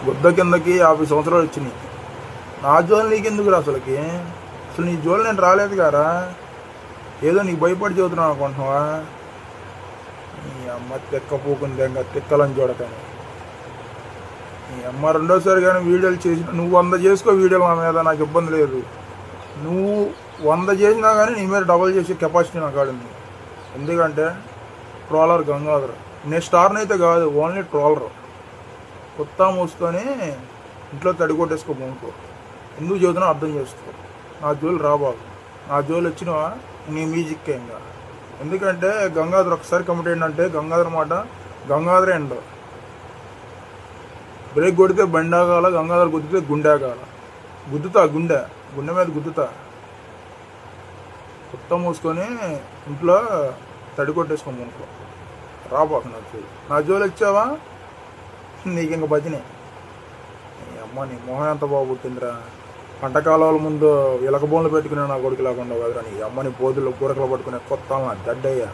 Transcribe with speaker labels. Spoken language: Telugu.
Speaker 1: గుద్ద కిందకి 50 సంవత్సరాలు వచ్చినాయి. నా జోలు నీకెందుకురా అసలుకి? అసలు నీ జోలు నేను రాలేదు కారా, ఏదో నీకు భయపడి చదువుతున్నాను అనుకుంటున్నావా? నీ అమ్మ తిక్క పూకుంది ఇంకా తిక్కలని చూడకని. నీ అమ్మ రెండోసారి కానీ వీడియోలు చేసిన, నువ్వు 100 చేసుకో వీడియోలు నా మీద, నాకు ఇబ్బంది లేదు. నువ్వు 100 చేసినా కానీ నీ మీద డబుల్ చేసే కెపాసిటీ నాకు ఆడింది. ఎందుకంటే ట్రోలర్ గంగాధర్, నేను స్టార్ని అయితే కాదు, ఓన్లీ ట్రోలర్. కొత్త మూసుకొని ఇంట్లో తడి కొట్టేసుకో బొంకో. ఎందుకు చదువుతున్నా అర్థం చేసుకో. నా జోలు రాబాదు. నా జోలు వచ్చినవా నీ మ్యూజిక్ ఇంకా. ఎందుకంటే గంగాధర్ ఒకసారి కమిట్ ఏంటంటే గంగాధర్ మాట గంగాధరే ఎండ. బ్రేక్ కొడితే బండి ఆగాల, గంగాధర్ గుద్దితే గుండె ఆగాల. గుద్దుతా గుండె మీద గుద్దుతా. కొత్త మూసుకొని ఇంట్లో తడి కొట్టేసుకో బొంకో. రాబాకు నా జోలు. నా జోలు వచ్చావా నీకు ఇంక భజనే. అమ్మ నీ మొహం ఎంత బాగా పుట్టిందిరా. పంట కాలాల ముందు ఇలక బోన్లు పెట్టుకునే నా కొడుకు లేకుండా కదరా. నీ అమ్మని బోధులు కూరకలు పట్టుకునే కొత్త దడ్డయ్యా.